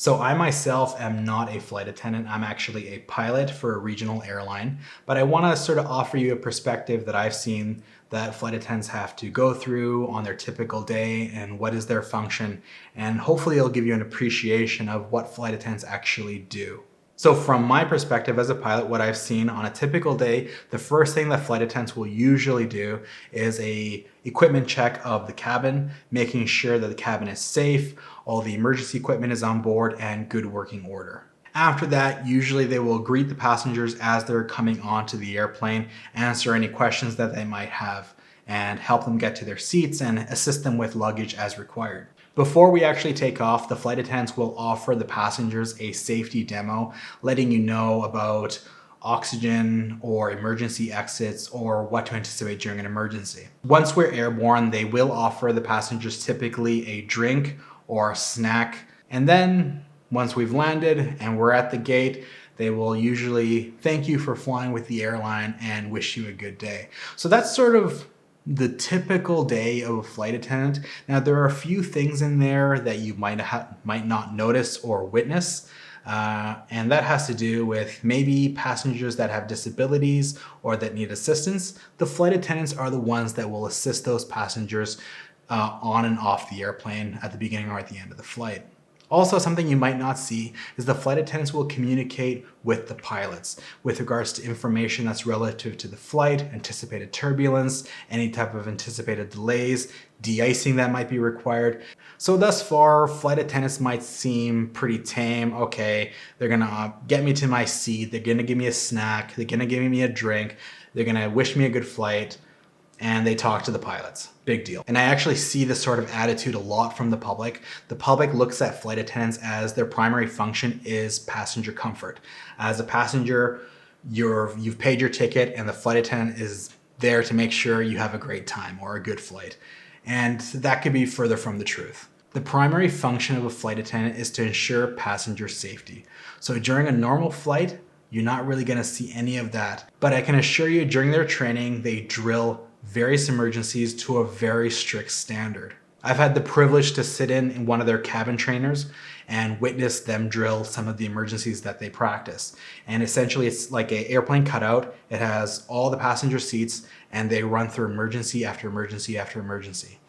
So I myself am not a flight attendant. I'm actually a pilot for a regional airline, but I want to sort of offer you a perspective that I've seen that flight attendants have to go through on their typical day and what is their function. And hopefully it'll give you an appreciation of what flight attendants actually do. So from my perspective as a pilot, what I've seen on a typical day, the first thing that flight attendants will usually do is a equipment check of the cabin, making sure that the cabin is safe, all the emergency equipment is on board, and good working order. After that, usually they will greet the passengers as they're coming onto the airplane, answer any questions that they might have, and help them get to their seats and assist them with luggage as required. Before we actually take off, the flight attendants will offer the passengers a safety demo, letting you know about oxygen or emergency exits or what to anticipate during an emergency. Once we're airborne, they will offer the passengers typically a drink or a snack. And then once we've landed and we're at the gate, they will usually thank you for flying with the airline and wish you a good day. So that's sort of the typical day of a flight attendant. Now, there are a few things in there that you might not notice or witness, and that has to do with maybe passengers that have disabilities or that need assistance. The flight attendants are the ones that will assist those passengers on and off the airplane at the beginning or at the end of the flight. Also, something you might not see is the flight attendants will communicate with the pilots with regards to information that's relative to the flight, anticipated turbulence, any type of anticipated delays, de-icing that might be required. So thus far, flight attendants might seem pretty tame. Okay, they're gonna get me to my seat, they're gonna give me a snack, they're gonna give me a drink, they're gonna wish me a good flight, and they talk to the pilots. Big deal. And I actually see this sort of attitude a lot from the public. The public looks at flight attendants as their primary function is passenger comfort. As a passenger, you've paid your ticket and the flight attendant is there to make sure you have a great time or a good flight. And that could be further from the truth. The primary function of a flight attendant is to ensure passenger safety. So during a normal flight, you're not really gonna see any of that. But I can assure you during their training, they drill various emergencies to a very strict standard. I've had the privilege to sit in one of their cabin trainers and witness them drill some of the emergencies that they practice. And essentially it's like an airplane cutout. It has all the passenger seats and they run through emergency after emergency after emergency.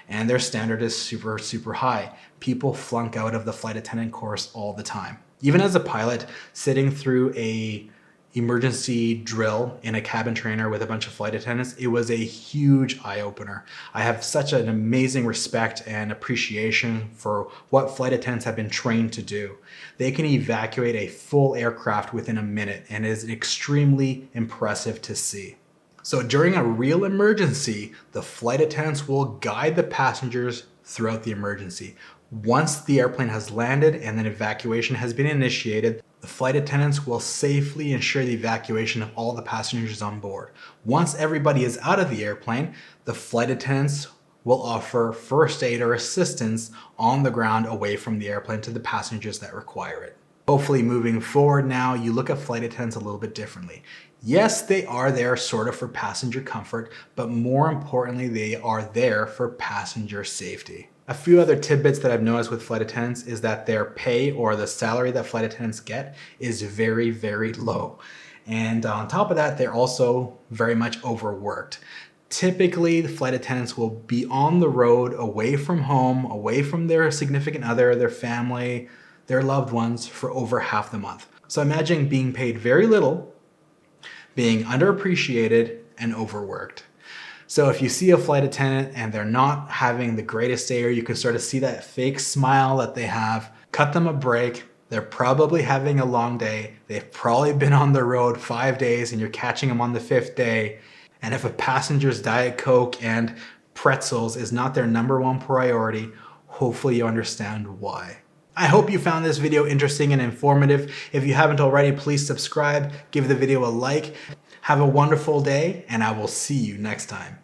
And their standard is super, super high. People flunk out of the flight attendant course all the time. Even as a pilot, sitting through a emergency drill in a cabin trainer with a bunch of flight attendants, it was a huge eye-opener. I have such an amazing respect and appreciation for what flight attendants have been trained to do. They can evacuate a full aircraft within a minute and it is extremely impressive to see. So during a real emergency, the flight attendants will guide the passengers throughout the emergency. Once the airplane has landed and an evacuation has been initiated, the flight attendants will safely ensure the evacuation of all the passengers on board. Once everybody is out of the airplane, the flight attendants will offer first aid or assistance on the ground away from the airplane to the passengers that require it. Hopefully moving forward now, you look at flight attendants a little bit differently. Yes, they are there sort of for passenger comfort, but more importantly, they are there for passenger safety. A few other tidbits that I've noticed with flight attendants is that their pay or the salary that flight attendants get is very, very low. And on top of that, they're also very much overworked. Typically, the flight attendants will be on the road, away from home, away from their significant other, their family, their loved ones for over half the month. So imagine being paid very little, being underappreciated, and overworked. So if you see a flight attendant and they're not having the greatest day, or you can sort of see that fake smile that they have, cut them a break. They're probably having a long day. They've probably been on the road 5 days and you're catching them on the 5th day. And if a passenger's Diet Coke and pretzels is not their number one priority, hopefully you understand why. I hope you found this video interesting and informative. If you haven't already, please subscribe, give the video a like. Have a wonderful day, and I will see you next time.